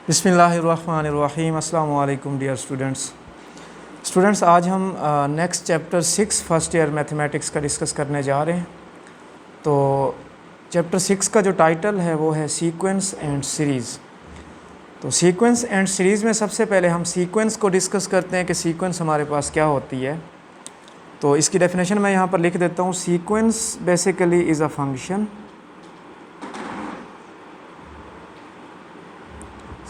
बिस्मिल्लाहिर्रहमानिर्रहीम। अस्सलामु अलैकुम डियर स्टूडेंट्स, आज हम next chapter 6 first year mathematics का डिस्कस करने जा रहे हैं। तो चैप्टर 6 का जो टाइटल है वो है सीक्वेंस एंड सीरीज़। तो सीक्वेंस एंड सीरीज़ में सबसे पहले हम सीक्वेंस को डिस्कस करते हैं कि सीक्वेंस हमारे पास क्या होती है। तो इसकी डेफिनेशन मैं यहाँ पर लिख देता हूँ। Sequence basically is a function,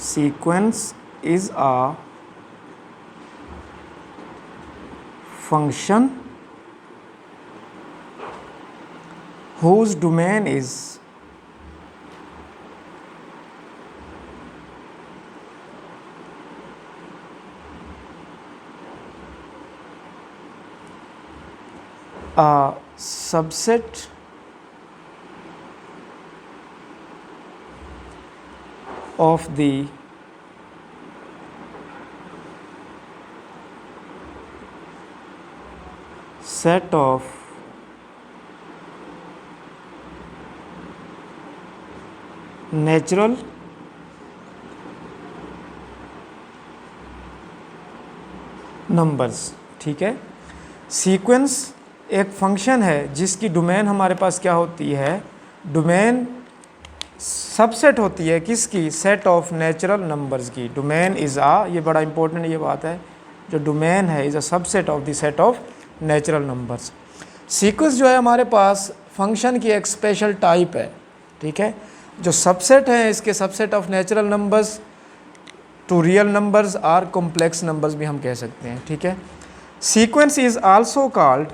sequence is a function whose domain is a subset of the set of natural numbers. ठीक है, सीक्वेंस एक फंक्शन है जिसकी डोमेन हमारे पास क्या होती है, डोमेन सबसेट होती है किसकी, सेट ऑफ नेचुरल नंबर्स की। डोमेन इज़ आ, ये बड़ा इंपॉर्टेंट ये बात है, जो डोमेन है is a subset of the set of natural numbers. Sequence जो है हमारे पास फंक्शन की एक स्पेशल टाइप है। ठीक है, जो सबसेट है इसके subset of natural numbers to real numbers or complex numbers भी हम कह सकते हैं। ठीक है, sequence is also called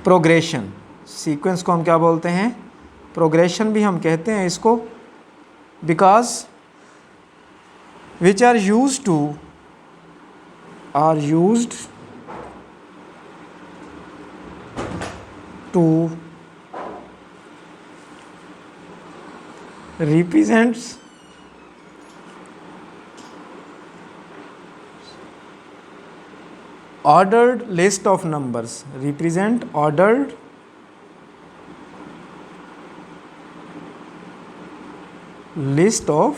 progression. Sequence को हम क्या बोलते हैं, प्रोग्रेशन भी हम कहते हैं इसको, because which are used to represents ordered list of numbers, represent ordered list of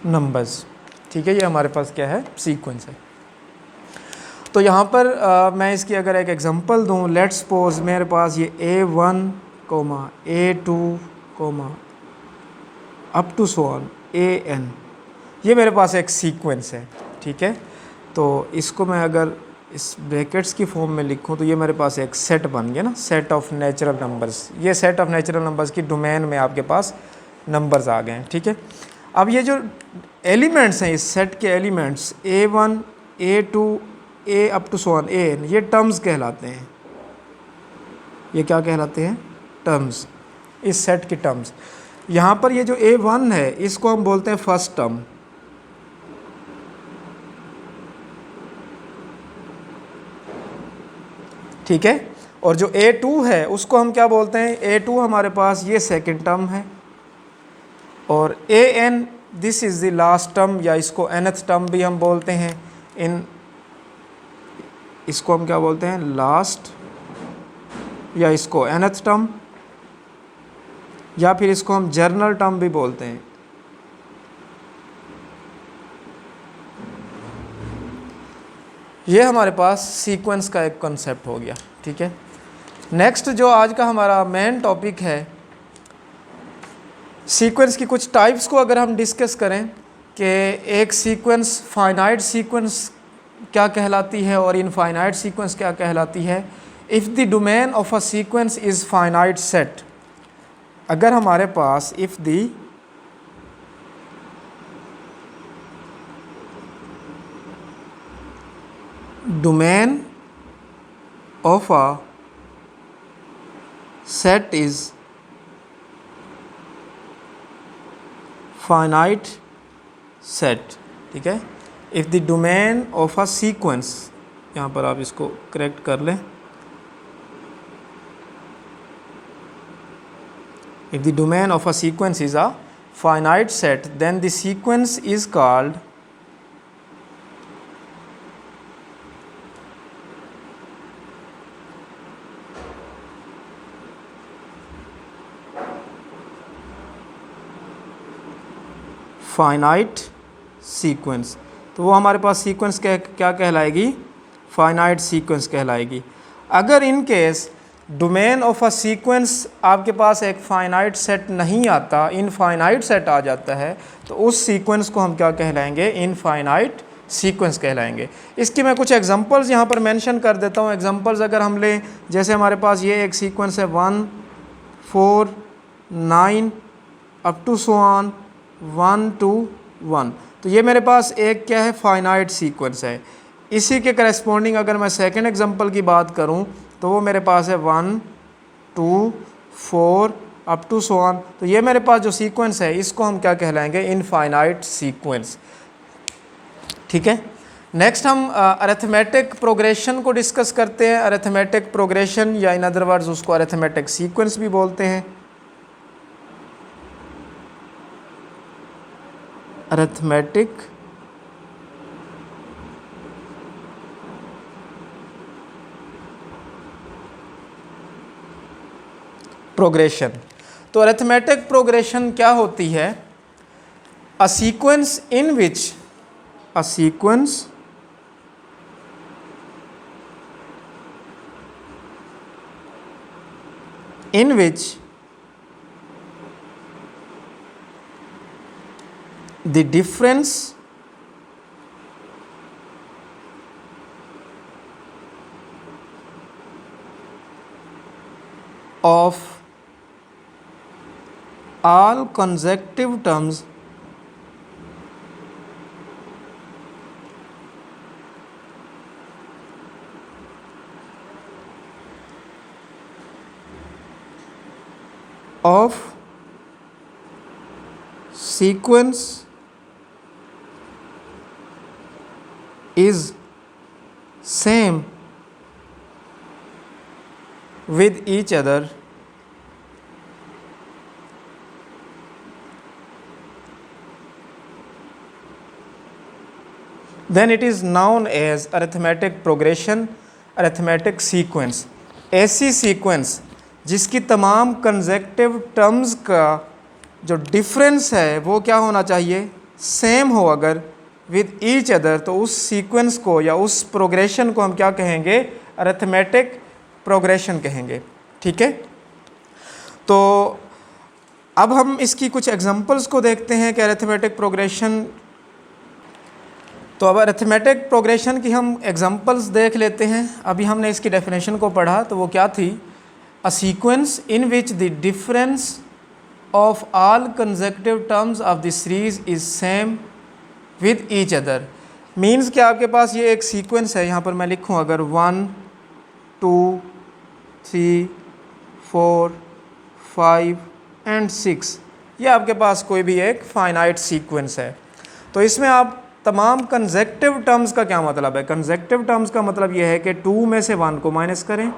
numbers. ठीक है, ये हमारे पास क्या है, सीक्वेंस है। तो यहाँ पर मैं इसकी अगर एक एग्जांपल दूँ, लेट्स सपोज मेरे पास ये A1, A2, up to so on AN, ये मेरे पास एक सीक्वेंस है। ठीक है, तो इसको मैं अगर इस ब्रैकेट्स की फॉर्म में लिखूं तो ये मेरे पास एक सेट बन गया ना, सेट ऑफ नेचुरल नंबर्स। ये सेट ऑफ नेचुरल नंबर्स की डोमेन में आपके पास नंबर्स आ गए हैं। ठीक है, अब ये जो एलिमेंट्स हैं इस सेट के elements A1, A2, A up to so on AN, ये टर्म्स कहलाते हैं। ये क्या कहलाते हैं, टर्म्स, इस सेट के टर्म्स। यहाँ पर ये जो A1 है इसको हम बोलते हैं फर्स्ट टर्म। ठीक है, और जो A2 है उसको हम क्या बोलते हैं, A2 हमारे पास ये सेकंड टर्म है, और AN this is the last term, या इसको nth टर्म भी हम बोलते हैं। इसको हम क्या बोलते हैं, लास्ट, या इसको nth टर्म, या फिर इसको हम जर्नल टर्म भी बोलते हैं। ये हमारे पास सीक्वेंस का एक कॉन्सेप्ट हो गया। ठीक है, नेक्स्ट जो आज का हमारा मेन टॉपिक है, सीक्वेंस की कुछ टाइप्स को अगर हम डिस्कस करें कि एक सीक्वेंस फाइनाइट सीक्वेंस क्या कहलाती है और इनफाइनाइट सीक्वेंस क्या कहलाती है। If the domain of a sequence is finite set, अगर हमारे पास if the domain of a set is finite set. ठीक है, if the domain of a sequence, यहाँ पर आप इसको करेक्ट कर लें, if the domain of a sequence is a finite set, then the sequence is called finite sequence. तो वो हमारे पास सीक्वेंस क्या कहलाएगी, फाइनाइट सीक्वेंस कहलाएगी। अगर in case domain of a sequence आपके पास एक फाइनाइट सेट नहीं आता, इनफाइनाइट सेट आ जाता है, तो उस सीक्वेंस को हम क्या कहलाएंगे, इनफाइनाइट सीक्वेंस कहलाएंगे। इसकी मैं कुछ एग्जांपल्स यहाँ पर मेंशन कर देता हूँ। एग्जांपल्स अगर हम लें, जैसे हमारे पास ये एक सीक्वेंस है 1 4 9 अप टू सो ऑन 1 2 1, तो ये मेरे पास एक क्या है, फाइनाइट सीक्वेंस है। इसी के करस्पॉन्डिंग अगर मैं सेकंड एग्जांपल की बात करूं तो वो मेरे पास है 1 2 4 अप टू सो ऑन। तो ये मेरे पास जो सीक्वेंस है इसको हम क्या कहलाएंगे, इनफाइनाइट सीक्वेंस। ठीक है। नेक्स्ट हम अरिथमेटिक प्रोग्रेशन को डिस्कस करते हैं। अरिथमेटिक प्रोग्रेशन या इन अदर वर्ड्स उसको अरिथमेटिक सीक्वेंस भी बोलते हैं। Arithmetic progression. तो अरिथमेटिक प्रोग्रेशन क्या होती है, a sequence in which the difference of all consecutive terms of sequence is same with each other, then it is known as arithmetic progression, arithmetic sequence। ऐसी sequence जिसकी तमाम consecutive terms का जो difference है वो क्या होना चाहिए, सेम हो अगर विद ईच अदर, तो उस सीक्वेंस को या उस प्रोग्रेशन को हम क्या कहेंगे, अरिथमेटिक प्रोग्रेशन कहेंगे। ठीक है। तो अब हम इसकी कुछ एग्जांपल्स को देखते हैं कि अरिथमेटिक प्रोग्रेशन, तो अब अरिथमेटिक प्रोग्रेशन की हम एग्जांपल्स देख लेते हैं। अभी हमने इसकी डेफिनेशन को पढ़ा तो वो क्या थी, a sequence in which the difference of all consecutive terms of the series is same with each other. Means कि आपके पास ये एक सीक्वेंस है, यहाँ पर मैं लिखूँ अगर 1 2 3 4 5 एंड 6, ये आपके पास कोई भी एक फाइनाइट सीक्वेंस है। तो इसमें आप तमाम कंसेक्टिव टर्म्स का क्या मतलब है, कंसेक्टिव टर्म्स का मतलब ये है कि 2 में से 1 को माइनस करें,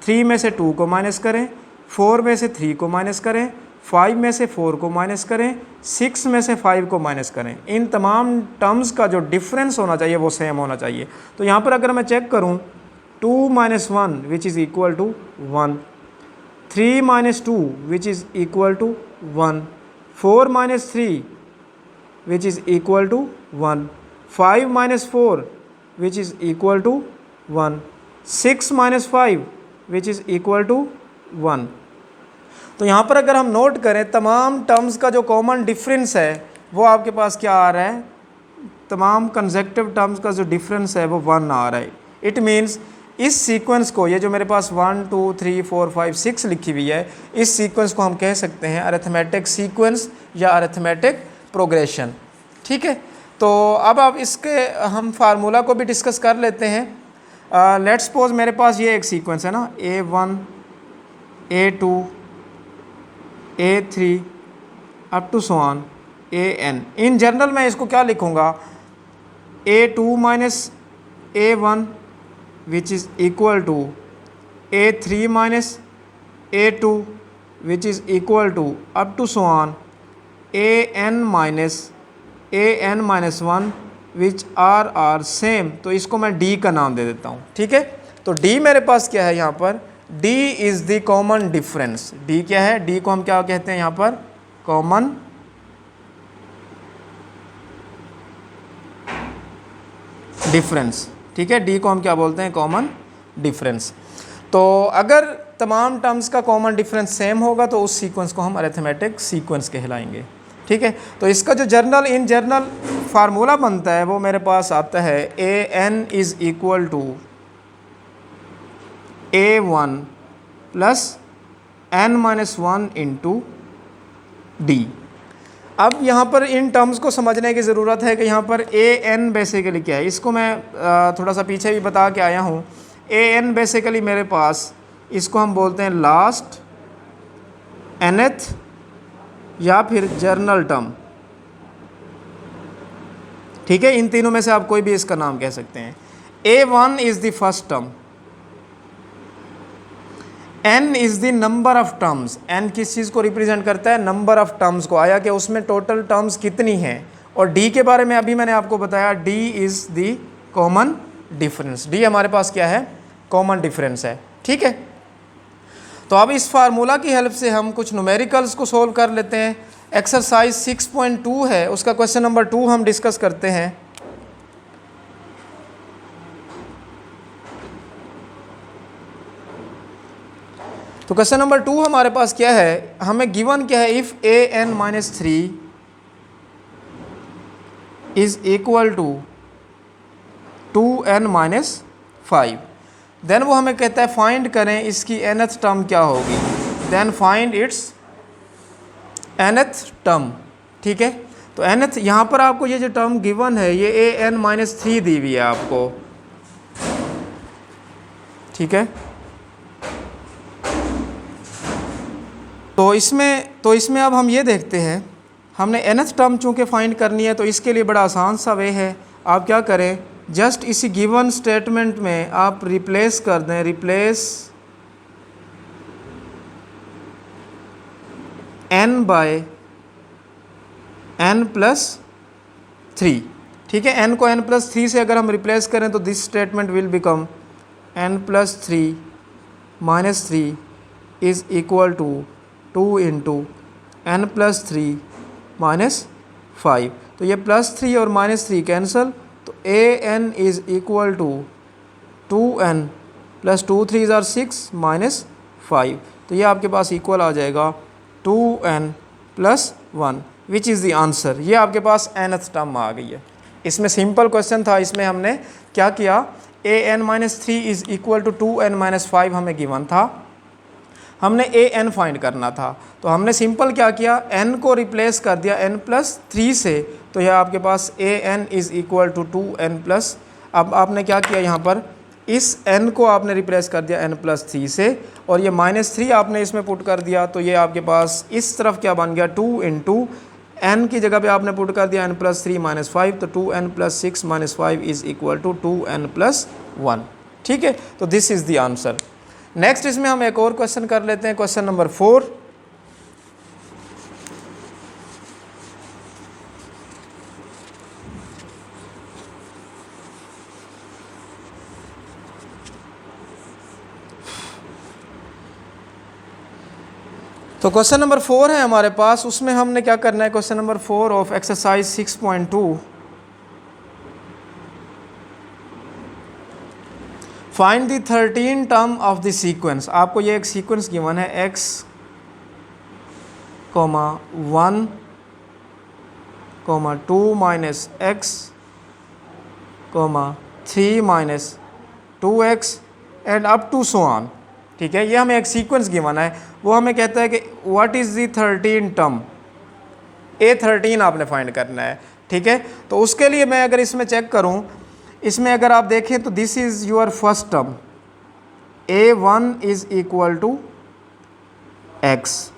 3 में से 2 को माइनस करें, 4 में से 3 को माइनस करें, 5 में से 4 को माइनस करें, 6 में से 5 को माइनस करें। इन तमाम टर्म्स का जो डिफरेंस होना चाहिए वो सेम होना चाहिए। तो यहाँ पर अगर मैं चेक करूँ 2 - 1 which is equal to 1, 3 - 2 which is equal to 1, 4 - 3 which is equal to 1, 5 - 4 which is equal to 1, 6 - 5 which is equal to 1। तो यहाँ पर अगर हम नोट करें तमाम टर्म्स का जो कॉमन डिफरेंस है वो आपके पास क्या आ रहा है, तमाम कंसेक्टिव टर्म्स का जो डिफरेंस है वो 1 आ रहा है। इट मीन्स इस सीक्वेंस को, ये जो मेरे पास 1 2 3 4 5 6 लिखी हुई है, इस सीक्वेंस को हम कह सकते हैं अरिथमेटिक सीक्वेंस या अरिथमेटिक प्रोग्रेशन। ठीक है। तो अब इसके हम फार्मूला को भी डिस्कस कर लेते हैं। लेट्स सपोज मेरे पास ये एक सीक्वेंस है ना, A1 A2 A3 up to so on AN। In general मैं इसको क्या लिखूँगा, A2 - A1 which is equal to A3 - A2 which is equal to up to so on an minus one which are same. तो इसको मैं d का नाम दे देता हूँ, ठीक है। तो d मेरे पास क्या है यहाँ पर, d is the common difference. d क्या है, d को हम क्या कहते हैं यहाँ पर, कॉमन डिफरेंस, ठीक है। d को हम क्या बोलते हैं, कॉमन डिफरेंस। तो अगर तमाम टर्म्स का कॉमन डिफरेंस सेम होगा तो उस सीक्वेंस को हम अरिथमेटिक सीक्वेंस कहलाएंगे, ठीक है। तो इसका जो इन जनरल फार्मूला बनता है वो मेरे पास आता है an is equal to a1 plus n-1 into d. अब यहाँ पर इन टर्म्स को समझने की ज़रूरत है कि यहाँ पर an बेसिकली क्या है। इसको मैं थोड़ा सा पीछे भी बता के आया हूँ। an बेसिकली मेरे पास, इसको हम बोलते हैं लास्ट, nth या फिर जर्नल टर्म, ठीक है। इन तीनों में से आप कोई भी इसका नाम कह सकते हैं। a1 is the first term, n is the number of terms. n किस चीज़ को रिप्रेजेंट करता है, नंबर ऑफ टर्म्स को, आया कि उसमें टोटल टर्म्स कितनी हैं। और d के बारे में अभी मैंने आपको बताया, d is the common difference. d हमारे पास क्या है, कॉमन डिफरेंस है, ठीक है। तो अब इस फार्मूला की हेल्प से हम कुछ न्यूमेरिकल्स को सोल्व कर लेते हैं। एक्सरसाइज 6.2 है, उसका क्वेश्चन नंबर 2 हम डिस्कस करते हैं। तो क्वेश्चन नंबर 2 हमारे पास क्या है, हमें गिवन क्या है, if an-3 is equal to 2n-5, then वो हमें कहता है फाइंड करें इसकी nth टर्म क्या होगी, then find its nth term, ठीक है। तो nth यहाँ पर आपको ये जो टर्म गिवन है ये an-3 दी हुई है आपको, ठीक है। तो इसमें अब हम ये देखते हैं, हमने nth टर्म चूँकि फाइंड करनी है तो इसके लिए बड़ा आसान सा वे है। आप क्या करें, जस्ट इसी गिवन स्टेटमेंट में आप रिप्लेस कर दें, रिप्लेस n बाय n+3, ठीक है। n को n+3 से अगर हम रिप्लेस करें तो this statement will become n+3 - 3 is equal to 2 into n+3 - 5। तो ये +3 और -3 कैंसल, तो an is equal to 2n + 2 3 = 6 - 5। तो ये आपके पास इक्वल आ जाएगा 2n + 1 which is the answer. ये आपके पास nth टर्म आ गई है। इसमें सिंपल क्वेश्चन था, इसमें हमने क्या किया, an-3 is equal to 2n - 5 हमें गिवन था, हमने an फाइंड करना था। तो हमने सिंपल क्या किया, n को रिप्लेस कर दिया n+3 से, तो यह आपके पास an is equal to 2n+। अब आपने क्या किया, यहाँ पर इस n को आपने रिप्लेस कर दिया n+3 से, और ये -3 आपने इसमें पुट कर दिया, तो ये आपके पास इस तरफ क्या बन गया, 2 इंटू n की जगह पे आपने पुट कर दिया n+3 - 5, तो 2n + 6 - 5 is equal to 2n + 1, ठीक है। तो this is the answer. Next इसमें हम एक और क्वेश्चन कर लेते हैं, क्वेश्चन नंबर 4। तो क्वेश्चन नंबर 4 है हमारे पास, उसमें हमने क्या करना है, question number 4 of exercise 6.2, find the 13 term of the sequence. आपको ये एक सीक्वेंस गिवन है x, 1, 2 - x, 3 - 2x and up to so on, ठीक है। ये हमें एक सीक्वेंस गिवन है, वो हमें कहता है कि what is the 13 term, a13 आपने फाइंड करना है, ठीक है। तो उसके लिए मैं अगर इसमें चेक करूं, इसमें अगर आप देखें तो this is your first term, a1 is equal to x।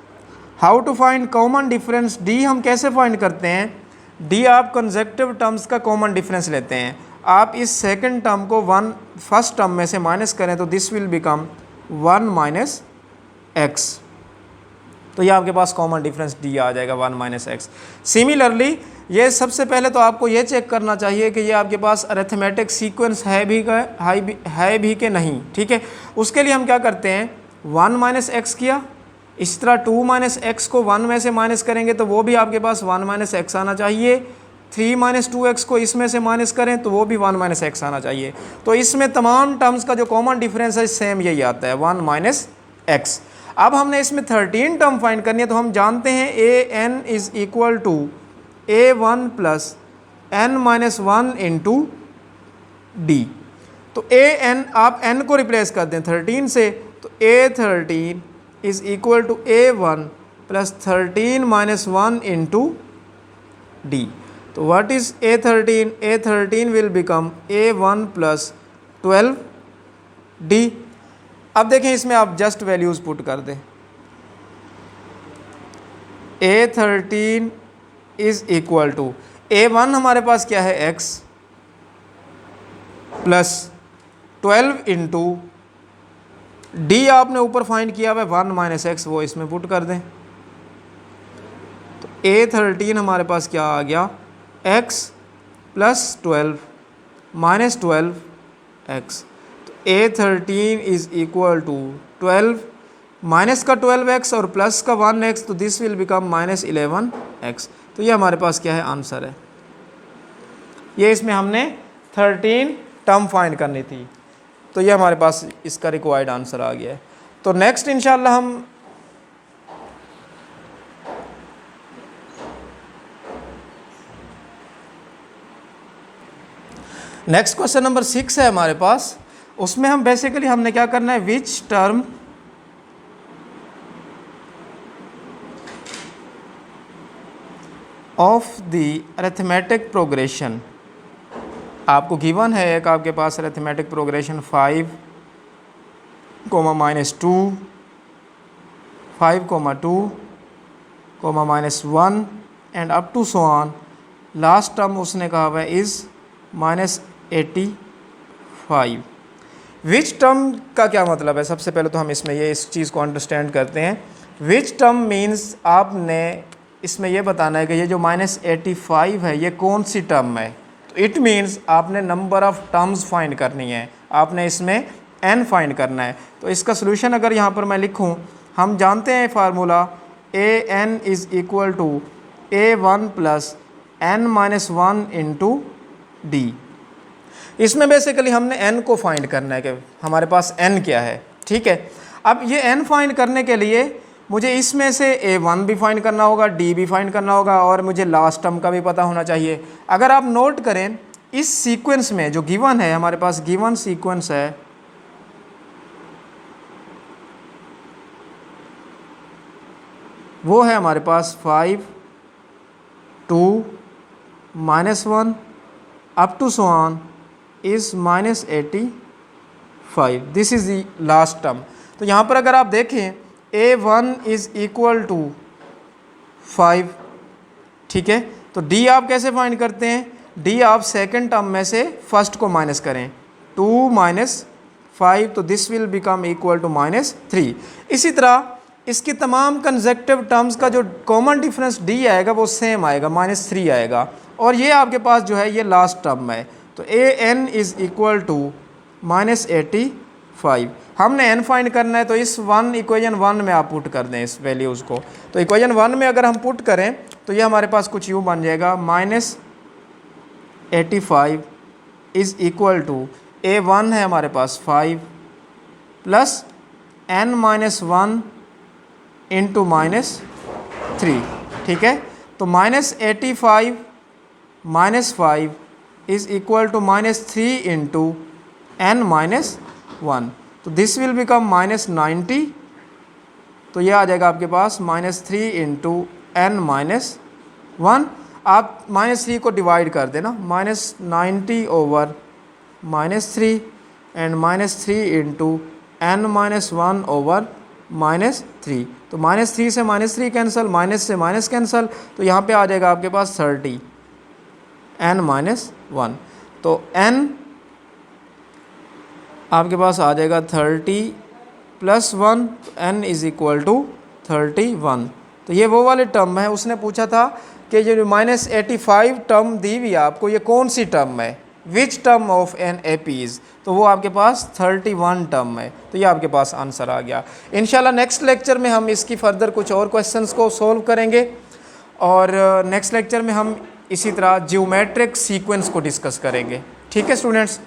How to find common difference, d हम कैसे फाइंड करते हैं, d आप कंसेक्टिव टर्म्स का कॉमन डिफरेंस लेते हैं। आप इस सेकंड टर्म को फर्स्ट टर्म में से माइनस करें तो दिस विल बिकम 1 - x, तो ये आपके पास कॉमन डिफरेंस डी आ जाएगा 1 माइनस एक्स। सिमिलरली ये सबसे पहले तो आपको ये चेक करना चाहिए कि ये आपके पास अरिथमेटिक सीक्वेंस है भी कि नहीं, ठीक है। उसके लिए हम क्या करते हैं, 1 माइनस एक्स किया, इस तरह 2 माइनस एक्स को 1 में से माइनस करेंगे तो वो भी आपके पास 1 माइनस एक्स आना चाहिए। 3 माइनस 2x को इसमें से माइनस करें तो वो भी 1 माइनस एक्स आना चाहिए। तो इसमें तमाम टर्म्स का जो कॉमन डिफरेंस है सेम यही आता है 1 माइनस एक्स। अब हमने इसमें 13 टर्म फाइंड करनी है, तो हम जानते हैं a n is equal to a one plus n minus one into d. तो ए एन, आप एन को रिप्लेस कर दें 13 से, तो a 13 is equal to a one plus 13 minus one into d. तो what is a 13? A 13 will become a one plus 12 d. अब देखें इसमें आप जस्ट वैल्यूज पुट कर दें। A 13 is equal to a one हमारे पास क्या है x प्लस 12 इंटू डी आपने ऊपर फाइंड किया हुआ है 1 माइनस एक्स, वो इसमें पुट कर दें। तो ए 13 हमारे पास क्या आ गया, x प्लस 12 माइनस 12 एक्स। तो a 13 is equal to 12 minus का 12x और प्लस का 1x, तो this will become minus 11x। तो ये हमारे पास क्या है, आंसर है। ये इसमें हमने 13 टर्म फाइंड करनी थी, तो ये हमारे पास इसका रिक्वायर्ड आंसर आ गया है। तो नेक्स्ट इंशाल्लाह हम नेक्स्ट क्वेश्चन नंबर 6 है हमारे पास। उसमें हम बेसिकली हमने क्या करना है, which term of the arithmetic progression, आपको गिवन है एक आपके पास arithmetic progression 5, minus 2, 5, 2, minus 1 and up to so on. Last term उसने कहा हुआ है इज़ माइनस 85। विच टर्म का क्या मतलब है, सबसे पहले तो हम इसमें ये इस चीज़ को अंडरस्टैंड करते हैं। विच टर्म मीन्स आपने इसमें ये बताना है कि ये जो माइनस 85 है ये कौन सी टर्म है। तो इट मीन्स आपने नंबर ऑफ़ टर्म्स फाइंड करनी है, आपने इसमें n फाइंड करना है। तो इसका सोल्यूशन अगर यहाँ पर मैं लिखूँ, हम जानते हैं formula a n is equal to a one plus n minus one into d. इसमें बेसिकली हमने n को फाइंड करना है कि हमारे पास n क्या है, ठीक है। अब ये n फाइंड करने के लिए मुझे इसमें से a1 भी फाइंड करना होगा, d भी फाइंड करना होगा, और मुझे लास्ट टर्म का भी पता होना चाहिए। अगर आप नोट करें इस सीक्वेंस में जो गिवन है, हमारे पास गिवन सीक्वेंस है वो है हमारे पास 5, 2, minus 1 up to so on is minus 85। This is the last term. तो यहाँ पर अगर आप देखें a1 इज़ इक्वल टू 5, ठीक है। तो d आप कैसे फाइंड करते हैं, d आप सेकंड टर्म में से फर्स्ट को माइनस करें, 2 माइनस 5, तो this will become equal to minus 3। इसी तरह इसकी तमाम कंसेक्टिव टर्म्स का जो कॉमन डिफरेंस d आएगा वो सेम आएगा, माइनस 3 आएगा। और ये आपके पास जो है ये लास्ट टर्म है, तो a n is equal to minus 85। हमने n फाइंड करना है, तो इस इक्वेशन 1 में आप पुट कर दें इस वैल्यूज़ को। तो इक्वेशन 1 में अगर हम पुट करें तो ये हमारे पास कुछ यूँ बन जाएगा, minus 85 is equal to a1 है हमारे पास 5 plus n minus 1 into minus 3, ठीक है। तो minus 85 minus 5 is equal to minus 3 into n minus 1, तो दिस विल बिकम माइनस 90। तो ये आ जाएगा आपके पास माइनस 3 इंटू n माइनस 1। आप माइनस 3 को डिवाइड कर देना, minus 90 over minus 3 and minus 3 into n minus 1 over minus 3। तो माइनस 3 से माइनस 3 कैंसिल, माइनस से माइनस कैंसिल, तो यहाँ पे आ जाएगा आपके पास 30 n माइनस 1। तो n आपके पास आ जाएगा 30 plus 1, n is equal to 31। तो ये वो वाले टर्म है, उसने पूछा था कि ये जो -85 टर्म दी हुई है आपको, ये कौन सी टर्म है, which term of an APs, तो वो आपके पास 31 टर्म है। तो ये आपके पास आंसर आ गया। इंशाल्लाह नेक्स्ट लेक्चर में हम इसकी फर्दर कुछ और क्वेश्चंस को सॉल्व करेंगे, और नेक्स्ट लेक्चर में हम इसी तरह ज्योमेट्रिक सीक्वेंस को डिस्कस करेंगे। ठीक है स्टूडेंट्स।